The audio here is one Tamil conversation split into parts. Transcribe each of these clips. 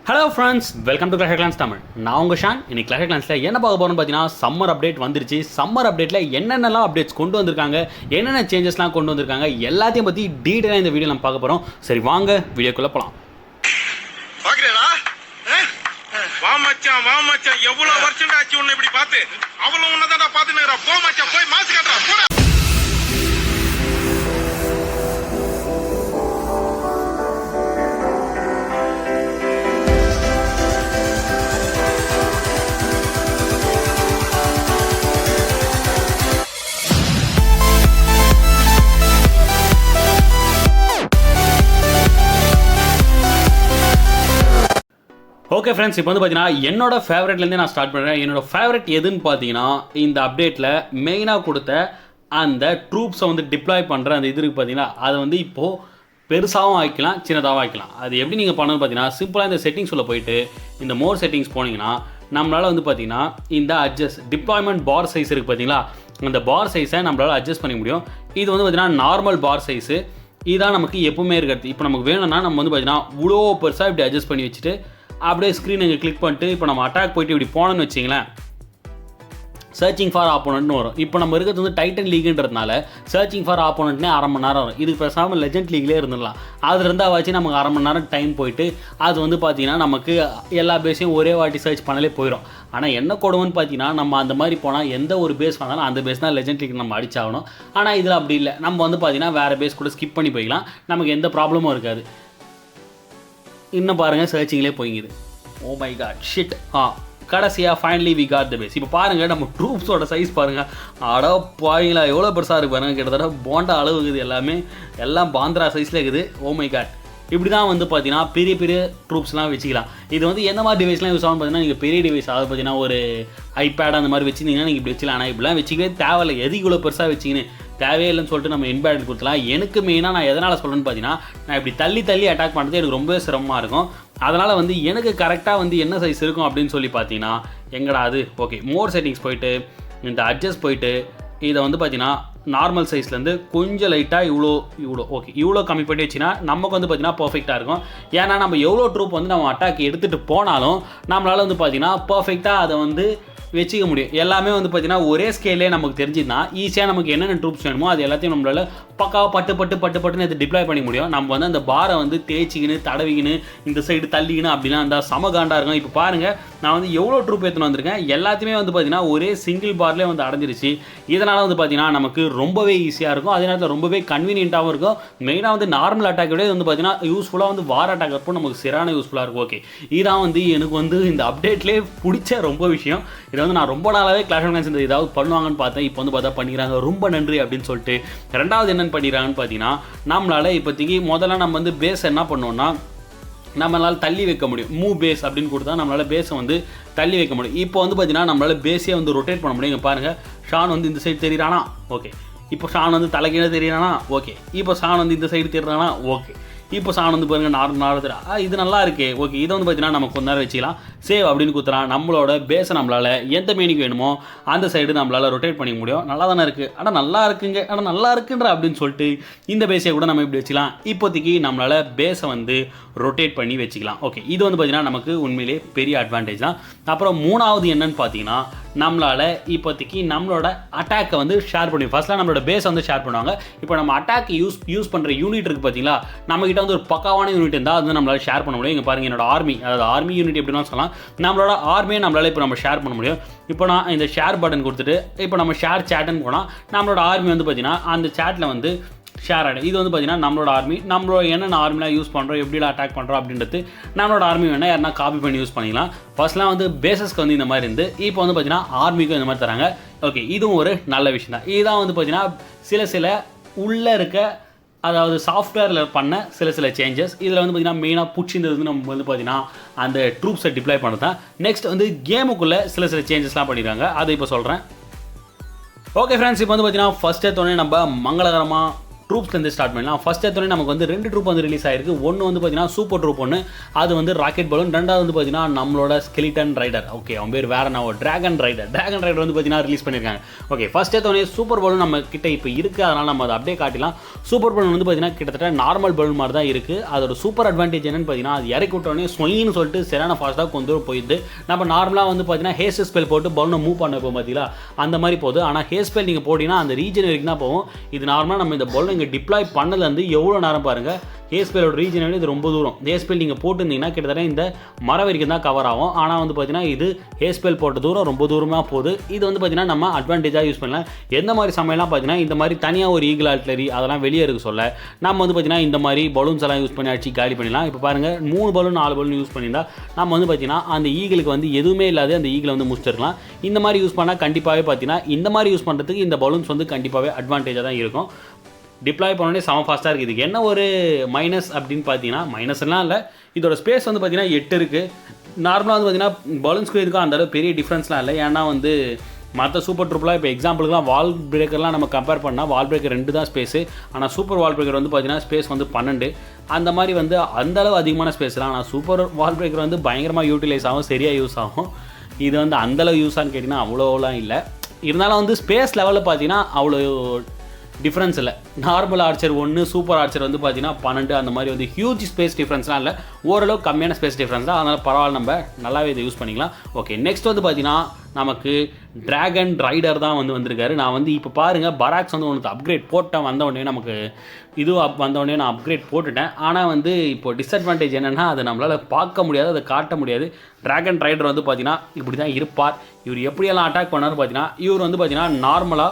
Hello friends, welcome to Clash of Clans Tamil. நான் உங்கள் ஷான். இன்னைக்கு கிளாஷ் ஆஃப் கிளான்ஸில் என்ன பார்க்க போகிறோம்னு பார்த்தீங்கன்னா, சம்மர் அப்டேட் வந்துருச்சு. சம்மர் அப்டேட்டில் என்னென்னலாம் அப்டேட்ஸ் கொண்டு வந்திருக்காங்க, என்னென்ன சேஞ்சஸ்லாம் கொண்டு வந்திருக்காங்க, எல்லாத்தையும் பற்றி டீட்டெயிலாக இந்த வீடியோ நம்ம பார்க்க போகிறோம். சரி வாங்க வீடியோக்குள்ளே போகலாம். வா மச்சான், எவ்வளவு வருஷம் ஆச்சு உன்னை இப்படி பார்த்து. அவளும் உன்னதான் பார்த்துன்னு போ மச்சான், போய் மாசு காட்டுறா போடா. ஓகே ஃப்ரெண்ட்ஸ், இப்போ வந்து பார்த்தீங்கன்னா என்னோட ஃபேவரட்லேருந்தே நான் ஸ்டார்ட் பண்ணுறேன். என்னோட ஃபேவரட் எதுன்னு பார்த்தீங்கன்னா, இந்த அப்டேட்டில் மெயினாக கொடுத்த அந்த ட்ரூப்ஸை வந்து டிப்ளாய் பண்ணுற அந்த இது இருக்குது பார்த்தீங்கன்னா, அதை வந்து இப்போது பெருசாகவும் ஆக்கிக்கலாம், சின்னதாகவும் ஆக்கிக்கலாம். அது எப்படி நீங்கள் பண்ணணும்னு பார்த்தீங்கன்னா, சிம்பிளாக இந்த செட்டிங்ஸ் உள்ள போயிட்டு இந்த மோர் செட்டிங்ஸ் போனீங்கன்னா, நம்மளால் வந்து பார்த்தீங்கன்னா இந்த அட்ஜஸ்ட் டிப்ளாய்மெண்ட் பார் சைஸ் இருக்குது பார்த்தீங்களா, அந்த பார் சைஸை நம்மளால் அட்ஜஸ்ட் பண்ண முடியும். இது வந்து பார்த்தீங்கன்னா நார்மல் பார் சைஸு. இதுதான் நமக்கு எப்பவுமே இருக்கிறது. இப்போ நமக்கு வேணும்னா நம்ம வந்து பார்த்தீங்கன்னா இவ்வளோ பெருசாக இப்படி அட்ஜஸ்ட் பண்ணி வச்சுட்டு அப்படியே ஸ்க்ரீன் இங்கே கிளிக் பண்ணிட்டு இப்போ நம்ம அட்டாக் போய்ட்டு இப்படி போனோன்னு வச்சிங்களேன், சர்ச்சிங் ஃபார் ஆப்போனன்ட்னு வரும். இப்போ நம்ம இருக்கிறது வந்து டைட்டன் லீக்ன்றதுனால சர்ச்சிங் ஃபார் ஆப்போனன்ட்னே அரை மணி நேரம் வரும். இதுக்கு பேசாமல் லெஜெண்ட் லீக்லேயே இருந்துடலாம். அது இருந்தால் வச்சு நமக்கு அரை மணி நேரம் டைம் போயிட்டு அது வந்து பார்த்திங்கன்னா நமக்கு எல்லா பேஸையும் ஒரே வாட்டி சர்ச் பண்ணாலே போயிடும். ஆனால் என்ன கொடுமைன்னு பார்த்தீங்கன்னா, நம்ம அந்த மாதிரி போனால் எந்த ஒரு பேஸ் வந்தாலும் அந்த பேஸ் தான் லெஜெண்ட் லீக் நம்ம அடிச்சாகணும். ஆனால் இதில் அப்படி இல்லை. நம்ம வந்து பார்த்திங்கன்னா வேறு பேஸ் கூட ஸ்கிப் பண்ணி போய்க்கலாம், நமக்கு எந்த ப்ராப்ளமும் இருக்காது. இன்னும் பாருங்கள் சர்ச்சிங்லேயே போய்ங்குது. Oh my god shit. கடைசியாக finally we got the face. இப்போ பாருங்கள் நம்ம ட்ரூப்ஸோட சைஸ் பாருங்கள். அட பாருங்களா எவ்வளோ பெருசாக இருக்கு பாருங்கள். கிட்டத்தட்ட போண்டா அளவு இருக்குது. எல்லாம் பாந்திரா சைஸில் இருக்குது. Oh my God. இப்படி தான் வந்து பார்த்தீங்கன்னா பெரிய பெரிய ட்ரூப்ஸ்லாம் வச்சுக்கலாம். இது வந்து எந்த மாதிரி டிவைஸ்லாம் யூஸ் ஆகும் பார்த்தீங்கன்னா, நீங்கள் பெரிய டிவைஸ் அதாவது பார்த்தீங்கன்னா ஒரு ஐபேட் அந்த மாதிரி வச்சுருந்தீங்கன்னா நீங்கள் இப்படி வச்சுக்கலாம். ஆனால் இப்படிலாம் வச்சுக்கவே தேவையில்லை. எது இவ்வளோ பெருசாக வச்சிங்கன்னு தேவையே இல்லைன்னு சொல்லிட்டு நம்ம இன்பேட் கொடுத்துலாம். எனக்கு மெயினாக நான் எதனால் சொல்கிறேன்னு பார்த்தீங்கன்னா, நான் இப்படி தள்ளி அட்டாக் பண்ணுறது எனக்கு ரொம்பவே சிரமமாக இருக்கும். அதனால் வந்து எனக்கு கரெக்டாக வந்து என்ன சைஸ் இருக்கும் அப்படின்னு சொல்லி பார்த்தீங்கன்னா, எங்கடா அது ஓகே மோர் செட்டிங்ஸ் போயிட்டு இந்த அட்ஜஸ்ட் போயிட்டு இதை வந்து பார்த்தீங்கன்னா நார்மல் சைஸ்லேருந்து கொஞ்சம் லைட்டாக இவ்வளோ ஓகே இவ்வளோ கம்மி பண்ணி வச்சுன்னா நமக்கு வந்து பார்த்தீங்கன்னா பர்ஃபெக்டாக இருக்கும். ஏன்னா நம்ம எவ்வளோ ட்ரூப் வந்து நம்ம அட்டாக் எடுத்துகிட்டு போனாலும் நம்மளால் வந்து பார்த்தீங்கன்னா பர்ஃபெக்டாக அதை வந்து வச்சுக்க முடியும். எல்லாமே வந்து பார்த்தீங்கன்னா ஒரே ஸ்கேலே நமக்கு தெரிஞ்சுதுன்னா ஈஸியாக நமக்கு என்னென்ன ட்ரூப்ஸ் வேணுமோ அது எல்லாத்தையும் நம்மளால் பக்காவாக பட்டுன்னு இது டிப்ளாய் பண்ணி முடியும். நம்ம வந்து அந்த பாரை வந்து தேய்ச்சிக்கின்னு தடவிக்கின்னு இந்த சைடு தள்ளிக்கின்னு அப்படின்னா அந்த சமகாண்டாக இருக்கும். இப்போ பாருங்கள் நான் வந்து எவ்வளோ ட்ரூப் எடுத்துன்னு வந்திருக்கேன். எல்லாத்தையுமே வந்து பார்த்தீங்கன்னா ஒரே சிங்கிள் பார்லேயே வந்து அடைஞ்சிருச்சு. இதனால் வந்து பார்த்தீங்கன்னா நமக்கு ரொம்பவே ஈஸியாக இருக்கும். அதே நேரத்தில் ரொம்பவே கன்வீனியண்ட்டாகவும் இருக்கும். மெயினாக வந்து நார்மல் அட்டாக் விட வந்து பார்த்தீங்கன்னா யூஸ்ஃபுல்லாக வந்து வார் அட்டாக் அப்போ நமக்கு சரியான யூஸ்ஃபுல்லாக இருக்கும். ஓகே இதான் வந்து எனக்கு வந்து இந்த அப்டேட்லேயே பிடிச்ச ரொம்ப விஷயம். இதை வந்து நான் ரொம்ப நாளாகவே கிளாஷ் ஆஃப் கிளான்ஸ் இந்த ஏதாவது பண்ணுவாங்கன்னு பார்த்தேன். இப்போ வந்து பார்த்தா பண்ணிக்கிறாங்க. ரொம்ப நன்றி அப்படின்னு சொல்லிட்டு. ரெண்டாவது என்னென்னு பண்ணிடுறாங்கன்னு பார்த்தீங்கன்னா, நம்மளால் இப்போதைக்கு முதல்ல நம்ம வந்து பேஸ் என்ன பண்ணோம்னா நம்மளால் தள்ளி வைக்க முடியும். மூவ் பேஸ் அப்படின்னு கொடுத்தா நம்மளால் பேஸை வந்து தள்ளி வைக்க முடியும். இப்போ வந்து பார்த்தீங்கன்னா நம்மளால் பேஸே வந்து ரொட்டேட் பண்ண முடியும். இங்கே பாருங்கள் ஷான் வந்து இந்த சைடு தெரியுறானா, ஓகே. இப்போ ஷான் வந்து தலைக்கீழே தெரியுறானா, ஓகே. இப்போ ஷான் வந்து இந்த சைடு தெரியுறானா, ஓகே. இப்போ சாணம் வந்து பாருங்கள் நார்மலாக இது நல்லா இருக்கே, ஓகே. இதை வந்து பார்த்தீங்கன்னா நம்ம கொஞ்ச நேரம் வச்சுக்கலாம். சேவ் அப்படின்னு கொடுத்துலாம் நம்மளோட பேஸை நம்மளால் எந்த மீனிங் வேணுமோ அந்த சைடு நம்மளால் ரொட்டேட் பண்ணிக்க முடியும். நல்லா தானே இருக்குது. ஆனால் நல்லா இருக்குங்க, ஆனால் நல்லா இருக்குன்ற அப்படின்னு சொல்லிட்டு இந்த பேஸை கூட நம்ம இப்படி வச்சுக்கலாம். இப்போதைக்கு நம்மளால் பேஸை வந்து ரொட்டேட் பண்ணி வச்சுக்கலாம். ஓகே இது வந்து பார்த்தீங்கன்னா நமக்கு உண்மையிலே பெரிய அட்வான்டேஜ் தான். அப்புறம் மூணாவது என்னன்னு பார்த்தீங்கன்னா, நம்மளால் இப்போதைக்கு நம்மளோட அட்டாக்கை வந்து ஷேர் பண்ணி ஃபர்ஸ்ட்லாம் நம்மளோட பேஸை வந்து ஷேர் பண்ணுவாங்க. இப்போ நம்ம அட்டாக் யூஸ் பண்ணுற யூனிட் இருக்குது பார்த்தீங்களா, நம்மகிட்ட வந்து ஒரு பக்காவான யூனிட் இருந்தால் அது நம்மளால் ஷேர் பண்ண முடியும். இங்கே பாருங்கள் என்னோட ஆர்மி, அதாவது ஆர்மி யூனிட் எப்படின்னு சொல்லலாம். நம்மளோட ஆர்மியை நம்மளால் இப்போ நம்ம ஷேர் பண்ண முடியும். இப்போ நான் இந்த ஷேர் பட்டன் கொடுத்துட்டு இப்போ நம்ம ஷேர் சேட்டுன்னு போனால் நம்மளோட ஆர்மி வந்து பார்த்தீங்கன்னா அந்த சேட்டில் வந்து ஷேர் ஆகிடும். இது வந்து பார்த்தீங்கன்னா நம்மளோட ஆர்மி, நம்மளோட என்னென்ன ஆர்மிலாம் யூஸ் பண்ணுறோம், எப்படிலாம் அட்டாக் பண்ணுறோம் அப்படின்றது நம்மளோட ஆர்மி வேணால் யாருனா காப்பி பண்ணி யூஸ் பண்ணிக்கலாம். ஃபர்ஸ்ட்லாம் வந்து பேசஸ்க்கு வந்து இந்த மாதிரி இருந்து இப்போ வந்து பார்த்தீங்கன்னா ஆர்மிக்கும் இந்த மாதிரி தராங்க. ஓகே இதுவும் ஒரு நல்ல விஷயம் தான். இதுதான் வந்து பார்த்தீங்கன்னா சில உள்ளே இருக்க அதாவது சாஃப்ட்வேரில் பண்ண சில சேஞ்சஸ். இதில் வந்து பார்த்தீங்கன்னா மெயினாக பிடிச்சிருந்தது வந்து நம்ம வந்து பார்த்தீங்கன்னா அந்த ட்ரூப்ஸை டிப்ளாய் பண்ணது தான். நெக்ஸ்ட் வந்து கேமுக்குள்ளே சில சேஞ்சஸ்லாம் பண்ணியிருக்காங்க, அதை இப்போ சொல்கிறேன். ஓகே ஃப்ரெண்ட்ஸ், இப்போ வந்து பார்த்தீங்கன்னா ஃபஸ்ட் எடுத்தோடனே நம்ம மங்களகரமாக ட்ரூப்ஸ்லேருந்து ஸ்டார்ட் பண்ணலாம். ஃபர்ஸ்ட் எடுத்தோடனே நமக்கு வந்து 2 ட்ரூப் வந்து ரிலீஸ் ஆயிருக்கு. ஒன்று வந்து பார்த்தீங்கன்னா சூப்பர் ட்ரூப் ஒன்று, அது வந்து ராக்கெட் பலூன். ரெண்டாவது வந்து பார்த்தீங்கன்னா நம்மளோட ஸ்கெலிட்டன் ரைடர். ஓகே, அவன் பேர் வேற நான் டிராகன் ரைடர் வந்து பார்த்தீங்கன்னா ரிலீஸ் பண்ணியிருக்காங்க. ஓகே, ஃபர்ஸ்ட் எடுத்தோடனே சூப்பர் பலூன் நம்ம கிட்ட இப்போ இருக்குது, அதனால் நம்ம அதை அப்படியே காட்டிலாம். சூப்பர் பலூன் வந்து பார்த்தீங்கன்னா கிட்டத்தட்ட நார்மல் பலூன் மாதிரி தான் இருக்குது. அதோட சூப்பர் அட்வான்டேஜ் என்னன்னு பார்த்தீங்கன்னா அது இறக்கி விட்டோடனே ஸ்வொயின்னு சொல்லிட்டு சரியான ஃபாஸ்ட்டாக கொஞ்சம் தூரம் போயிடுது. நம்ம நார்மலாக வந்து பார்த்தீங்கன்னா ஹேஸ் ஸ்பெல் போட்டு பலூனை மூவ் பண்ண போகும் பார்த்தீங்களா, அந்த மாதிரி போகுது. ஆனால் ஹேஸ் ஸ்பெல் நீங்கள் போட்டிங்கன்னா அந்த ரீஜன் வரைக்கும் தான் போகும். இது நார்மலாக நம்ம இந்த பலூன் இங்கே டிப்ளாய் பண்ணதுலேருந்து எவ்வளோ நேரம் பாருங்கள். ஹேஸ்பெல்லோட ரீஜன் வந்து இது ரொம்ப தூரம். ஹேஸ்பெல் நீங்கள் போட்டுருந்தீங்கன்னா கிட்டத்தட்ட இந்த மரம் வரைக்கும் தான் கவர் ஆகும். ஆனால் வந்து பார்த்தீங்கன்னா இது ஹேஸ்பெல் போட்ட தூரம் ரொம்ப தூரமாக போகுது. இது வந்து பார்த்தீங்கன்னா நம்ம அட்வான்டேஜாக யூஸ் பண்ணலாம். எந்த மாதிரி சமையலாம் பார்த்தீங்கன்னா இந்த மாதிரி தனியாக ஒரு ஈகிள் ஆர்ட்லரி அதெல்லாம் வெளியே இருக்க சொல்ல நம்ம வந்து பார்த்தீங்கன்னா இந்த மாதிரி பலூன்ஸ் எல்லாம் யூஸ் பண்ணி அடிச்சு காலி பண்ணிடலாம். இப்போ பாருங்கள் 3 பலூன் 4 பலூன் யூஸ் பண்ணியிருந்தா நம்ம வந்து பார்த்தீங்கன்னா அந்த ஈகிளுக்கு வந்து எதுவுமே இல்லாத அந்த ஈகிளை வந்து முடிச்சிருக்கலாம். இந்த மாதிரி யூஸ் பண்ணால் கண்டிப்பாகவே பார்த்தீங்கன்னா இந்த மாதிரி யூஸ் பண்ணுறதுக்கு இந்த பலூன்ஸ் வந்து கண்டிப்பாகவே அட்வான்டேஜாக தான் இருக்கும். டிப்ளாய் பண்ணோடனே செம ஃபாஸ்ட்டாக இருக்குது. இதுக்கு என்ன ஒரு மைனஸ் அப்படின்னு பார்த்தீங்கன்னா, மைனஸ்லாம் இல்லை, இதோட ஸ்பேஸ் வந்து பார்த்தீங்கன்னா 8 இருக்குது. நார்மலாக வந்து பார்த்தீங்கன்னா பலூன்ஸ்க்கு இதுக்கும் அந்த அளவு பெரிய டிஃப்ரென்ஸ்லாம் இல்லை. ஏன்னா வந்து மற்ற சூப்பர் ட்ரூப்லாம் இப்போ எக்ஸாம்பிளுக்குலாம் வால் பிரேக்கர்லாம் நம்ம கம்பேர் பண்ணால் வால் பிரேக்கர் 2 தான் ஸ்பேஸு. ஆனால் சூப்பர் வால் பிரேக்கர் வந்து பார்த்தீங்கன்னா ஸ்பேஸ் வந்து 12. அந்த மாதிரி வந்து அந்தளவு அதிகமான ஸ்பேஸ்லாம். ஆனால் சூப்பர் வால் பிரேக்கர் வந்து பயங்கரமாக யூட்டிலைஸ் ஆகும், சரியாக யூஸ் ஆகும். இது வந்து அந்தளவு யூஸான்னு கேட்டிங்கன்னா அவ்வளோலாம் இல்லை. இருந்தாலும் வந்து ஸ்பேஸ் லெவலில் பார்த்தீங்கன்னா அவ்வளோ டிஃப்ரென்ஸ் இல்லை. நார்மல் ஆர்ச்சர் 1, சூப்பர் ஆர்ச்சர் வந்து பார்த்தீங்கன்னா 12. அந்த மாதிரி வந்து ஹியூஜ் ஸ்பேஸ் டிஃப்ரென்ஸ்லாம் இல்லை, ஓரளவு கம்மியான ஸ்பேஸ் டிஃப்ரென்ஸ் தான். அதனால் பரவாயில்ல, நம்ம நல்லாவே இதை யூஸ் பண்ணிக்கலாம். ஓகே, நெக்ஸ்ட் வந்து பார்த்தீங்கன்னா நமக்கு டிராகன் ரைடர் தான் வந்திருக்காரு. நான் வந்து இப்போ பாருங்கள் பராக்ஸ் வந்து ஒன்று அப்கிரேட் போட்டேன். வந்தவுடனே நமக்கு இது வந்தவுடனே நான் அப்கிரேட் போட்டுட்டேன். ஆனால் வந்து இப்போ டிஸ்அட்வான்டேஜ் என்னென்னா அதை நம்மளால் பார்க்க முடியாது, அதை காட்ட முடியாது. டிராகன் ரைடர் வந்து பார்த்தீங்கன்னா இப்படி தான் இருப்பார். இவர் எப்படியெல்லாம் அட்டாக் பண்ணார்னு பார்த்தீங்கன்னா இவர் வந்து பார்த்தீங்கன்னா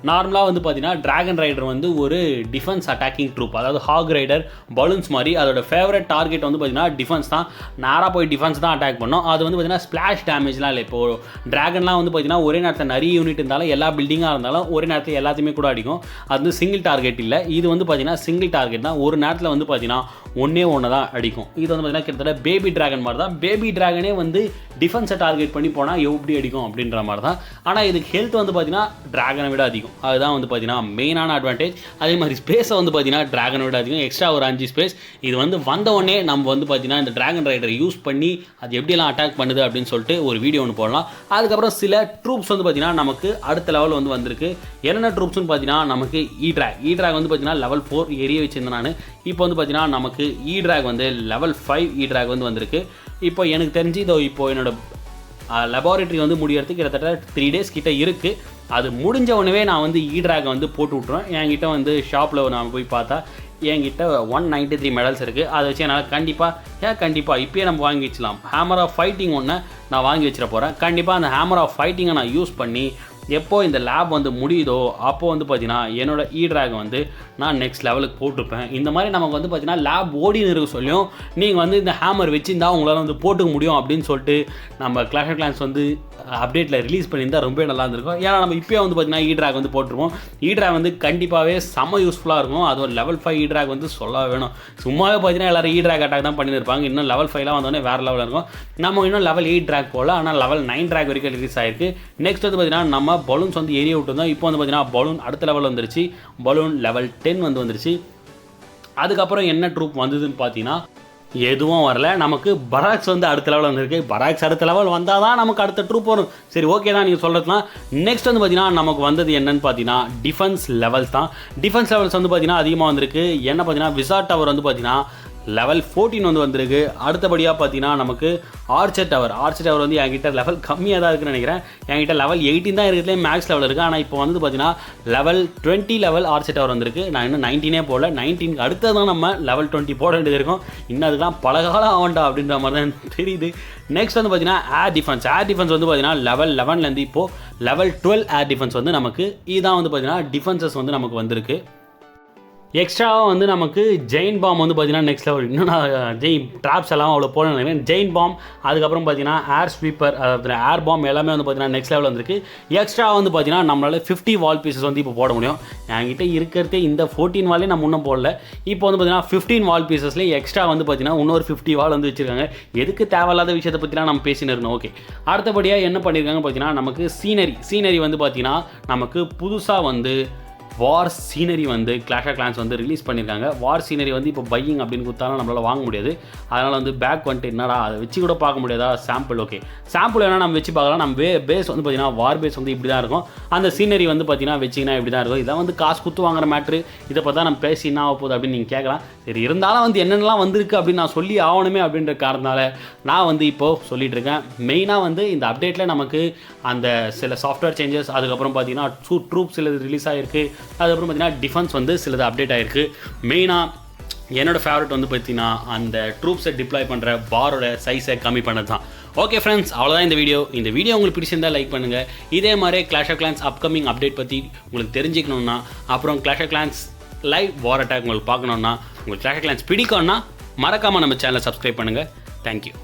நார்மலாக வந்து பார்த்தீங்கன்னா டிராகன் ரைடர் வந்து ஒரு டிஃபென்ஸ் அட்டாக்கிங் ட்ரூப். அதாவது ஹாக் ரைடர் பலூன்ஸ் மாதிரி அதோட ஃபேவரட் டார்கெட் வந்து பார்த்தீங்கன்னா டிஃபென்ஸ் தான். நேராக போய் டிஃபென்ஸ் தான் அட்டாக் பண்ணோம். அது வந்து பார்த்தீங்கன்னா ஸ்பிளாஷ் டேமேஜ்லாம் இல்லை. இப்போது டிராகன்லாம் வந்து பார்த்தீங்கன்னா ஒரே நேரத்தில் நிறைய யூனிட் இருந்தாலும் எல்லா பில்டிங்காக இருந்தாலும் ஒரே நேரத்தில் எல்லாத்தையுமே கூட அடிக்கும். அது வந்து சிங்கிள் டார்கெட் இல்லை. இது வந்து பார்த்தீங்கன்னா சிங்கிள் டார்கெட் தான். ஒரு நேரத்தில் வந்து பார்த்தீங்கன்னா ஒன்று தான் அடிக்கும். இது வந்து பார்த்தீங்கன்னா கிட்டத்தட்ட பேபி டிராகன் மாதிரி தான். பேபி டிராகனே வந்து டிஃபென்ஸை டார்கெட் பண்ணி போனால் எப்படி அடிக்கும் அப்படின்ற மாதிரி தான். ஆனால் இதுக்கு ஹெல்த் வந்து பார்த்தீங்கன்னா டிராகனை விட அதிகம். அதுதான் வந்து பார்த்தீங்கன்னா மெயினான அட்வான்டேஜ். அதே மாதிரி ஸ்பேஸை வந்து பார்த்தீங்கன்னா டிராகனை விட அதிகம், எக்ஸ்ட்ரா ஒரு 5 ஸ்பேஸ். இது வந்து வந்தவுடனே நம்ம வந்து பார்த்தீங்கன்னா இந்த டிராகன் ரைடரை யூஸ் பண்ணி அது எப்படியெல்லாம் அட்டாக் பண்ணுது அப்படின்னு சொல்லிட்டு ஒரு வீடியோ ஒன்று போடலாம். அதுக்கப்புறம் சில ட்ரூப்ஸ் வந்து பார்த்தீங்கன்னா நமக்கு அடுத்த லெவல் வந்து வந்திருக்கு. என்னென்ன ட்ரூப்ஸ்னு பார்த்தீங்கன்னா நமக்கு ஈட்ராக் வந்து பார்த்தீங்கன்னா லெவல் 4 ஏரியா வச்சிருந்தேன் நான். இப்போ வந்து பார்த்தீங்கன்னா நமக்கு ஈட்ராக் வந்து லெவல் 5 ஈட்ராக் வந்து வந்திருக்கு. இப்போ எனக்கு தெரிஞ்சு இப்போ என்னோட லெபார்ட்ரி வந்து முடியறதுக்கு கிட்டத்தட்ட 3 days கிட்ட இருக்குது. அது முடிஞ்ச உடனே நான் வந்து ஈட்ராகை வந்து போட்டு விட்ருவேன். என்கிட்ட வந்து ஷாப்பில் நான் போய் பார்த்தா என்கிட்ட 193 மெடல்ஸ் இருக்குது. அதை வச்சு என்னால் கண்டிப்பாக இப்போயே நம்ம வாங்கி வச்சலாம். ஹேமர் ஆஃப் ஃபைட்டிங் ஒன்று நான் வாங்கி வச்சிட போகிறேன். கண்டிப்பாக அந்த ஹேமர் ஆஃப் ஃபைட்டிங்கை நான் யூஸ் பண்ணி எப்போ இந்த லேப் வந்து முடியுதோ அப்போ வந்து பார்த்தீங்கன்னா என்னோட ஈட்ராகை வந்து நான் நெக்ஸ்ட் லெவலுக்கு போட்டிருப்பேன். இந்த மாதிரி நமக்கு வந்து பார்த்தீங்கன்னா லேப் ஓடின்னு இருக்க சொல்லியும் நீங்கள் வந்து இந்த ஹேமர் வச்சுருந்தா உங்களால் வந்து போட்டுக்க முடியும் அப்படின்னு சொல்லிட்டு நம்ம கிளாஷ் ஆஃப் கிளான்ஸ் வந்து அப்டேட்டில் ரிலீஸ் பண்ணியிருந்தால் ரொம்ப நல்லா இருந்திருக்கும். ஏன்னா நம்ம இப்போயே வந்து பார்த்தீங்கன்னா ஈட்ராக் வந்து போட்டுருவோம். ஈட்ராக் வந்து கண்டிப்பாகவே செம்ம யூஸ்ஃபுல்லாக இருக்கும். அது ஒரு லெவல் 5 ஈட்ராக் வந்து சொல்ல வேணும். சும்மாவே பார்த்தீங்கன்னா எல்லாரும் ஈட்ராக் அட்டாக் தான் பண்ணியிருப்பாங்க. இன்னும் லெவல் 5லாம் வந்தோடனே வேறு லெவலில் இருக்கும். நம்ம இன்னும் லெவல் 8 ட்ராக் போகல, ஆனால் லெவல் 9 ட்ராக் வரைக்கும் ரிலீஸ் ஆயிருக்கு. நெக்ஸ்ட் வந்து பார்த்தீங்கன்னா நம்ம பலூன்ஸ் வந்து ஏரியா விட்டுருந்தோம். இப்போ வந்து பார்த்தீங்கன்னா பலூன் அடுத்த லெவல் வந்துருச்சு. பலூன் லெவல் 10 வந்துருச்சு. அதுக்கப்புறம் என்ன ட்ரூப் வந்ததுன்னு பார்த்தீங்கன்னா எதுவும் வரல. நமக்கு பராக்ஸ் வந்து அடுத்த லெவல் வந்திருக்கு. பராக்ஸ் அடுத்த லெவல் வந்தால் தான் நமக்கு அடுத்த ட்ரூப் வரும். சரி, ஓகே தான் நீங்கள் சொல்கிறதுலாம். நெக்ஸ்ட் வந்து பார்த்தீங்கன்னா நமக்கு வந்தது என்னன்னு பார்த்தீங்கன்னா டிஃபென்ஸ் லெவல்ஸ் தான். டிஃபென்ஸ் லெவல்ஸ் வந்து பார்த்தீங்கன்னா அதிகமாக வந்திருக்கு. என்ன பார்த்தீங்கன்னா விசார்ட் டவர் வந்து பார்த்தீங்கன்னா லெவல் 14 வந்து வந்திருக்கு. அடுத்தபடியாக பார்த்தீங்கன்னா நமக்கு ஆர்ச்சர் டவர் வந்து என்கிட்ட லெவல் கம்மியாக தான் இருக்குன்னு நினைக்கிறேன். என்கிட்ட லெவல் 18 தான் இருக்கிறதுலே மேக்ஸ் லெவல் இருக்குது. ஆனால் இப்போ வந்து பார்த்தீங்கன்னா லெவல் 20 லெவல் ஆர்ச்சர் டவர் வந்திருக்கு. நான் இன்னும் 19 போடல. 19 அடுத்தது தான் நம்ம லெவல் 20 போட வேண்டியது இருக்கும். இன்னும் அதுதான் பலகாலம் ஆகண்டா அப்படின்ற மாதிரி தான் தெரியுது. நெக்ஸ்ட் வந்து பார்த்தீங்கன்னா ஏர் டிஃபென்ஸ் வந்து பார்த்தீங்கன்னா லெவல் 11லேருந்து இப்போது லெவல் 12 ஏர் டிஃபென்ஸ் வந்து நமக்கு இதான் வந்து பார்த்தீங்கன்னா டிஃபென்சஸ் வந்து நமக்கு வந்திருக்கு. எக்ஸ்ட்ராவாக வந்து நமக்கு ஜெயின் பாம் வந்து பார்த்தீங்கன்னா நெக்ஸ்ட் லெவல். இன்னும் நான் ட்ராப்ஸ் எல்லாம் அவ்வளோ போட நினைக்கிறேன். ஜெயின் பாம், அதுக்கப்புறம் பார்த்தீங்கன்னா ஏர் ஸ்வீப்பர், அதாவது ஏர் பாம் எல்லாமே வந்து பார்த்தீங்கன்னா நெக்ஸ்ட் லெவல் வந்துருக்கு. எக்ஸ்ட்ரா வந்து பார்த்தீங்கன்னா நம்மளால் 50 வால் பீசஸ் வந்து இப்போ போட முடியும். என்கிட்ட இருக்கிறதே இந்த 14 வாலே நான் முன்னும் போடல. இப்போ வந்து பார்த்தீங்கன்னா 15 வால் பீசஸ்லேயே எக்ஸ்ட்ரா வந்து பார்த்தீங்கன்னா இன்னொரு 50 வால் வந்து வச்சுருக்காங்க. எதுக்கு தேவையில்லாத விஷயத்தை பற்றிலாம் நம்ம பேசின்னு இருக்கணும். ஓகே, அடுத்தபடியாக என்ன பண்ணியிருக்காங்க பார்த்தீங்கன்னா நமக்கு சீனரி வந்து பார்த்தீங்கன்னா நமக்கு புதுசாக வந்து வார் சீனரி வந்து கிளாஷ் ஆஃப் கிளான்ஸ் வந்து ரிலீஸ் பண்ணியிருக்காங்க. வார் சீனரி வந்து இப்போ பையிங் அப்படின்னு கொடுத்தாலும் நம்மளால் வாங்க முடியாது. அதனால் வந்து பேக் வந்துட்டு என்னடா அதை வச்சு கூட பார்க்க முடியாதா, சாம்பிள் ஓகே சாம்பிள் வேணால் நம்ம வச்சு பார்க்கலாம். நம்ம பேஸ் வந்து பார்த்தீங்கன்னா வார் பேஸ் வந்து இப்படி தான் இருக்கும். அந்த சீனரி வந்து பார்த்தீங்கன்னா வச்சிங்கன்னா இப்படி தான் இருக்கும். இதான் வந்து காசு குத்து வாங்குற மேட்ரு. இதை பார்த்தா நம்ம பேசி என்ன ஆக போகுது அப்படின்னு நீங்கள் கேட்கலாம். சரி இருந்தாலும் வந்து என்னென்னலாம் வந்திருக்கு அப்படின்னு நான் சொல்லி ஆகணுமே அப்படின்ற காரணத்தால் நான் வந்து இப்போது சொல்லிகிட்டு இருக்கேன். மெயினாக வந்து இந்த அப்டேட்டில் நமக்கு அந்த சில சாஃப்ட்வேர் சேஞ்சஸ், அதுக்கப்புறம் பார்த்தீங்கன்னா ட்ரூப்ஸ் சிலது ரிலீஸ் ஆகிருக்கு, அதுக்கப்புறம் பார்த்தீங்கன்னா டிஃபென்ஸ் வந்து சிலது அப்டேட் ஆகிருக்கு. மெயினாக என்னோடய ஃபேவரட் வந்து பார்த்தீங்கன்னா அந்த ட்ரூப்ஸை டிப்ளாய் பண்ணுற பாரோட சைஸை கம்மி பண்ணது தான். ஓகே ஃப்ரெண்ட்ஸ், அவ்வளோதான் இந்த வீடியோ உங்களுக்கு பிடிச்சிருந்தால் லைக் பண்ணுங்கள். இதே மாதிரி Clash of Clans upcoming update பற்றி உங்களுக்கு தெரிஞ்சுக்கணுன்னா, அப்புறம் Clash of Clans live war attack உங்களுக்கு பார்க்கணுன்னா, உங்களுக்கு கிளாஷ் ஆஃப் கிளான்ஸ் பிடிக்கும்னா மறக்காமல் நம்ம சேனலை சப்ஸ்கிரைப் பண்ணுங்கள். தேங்க்யூ.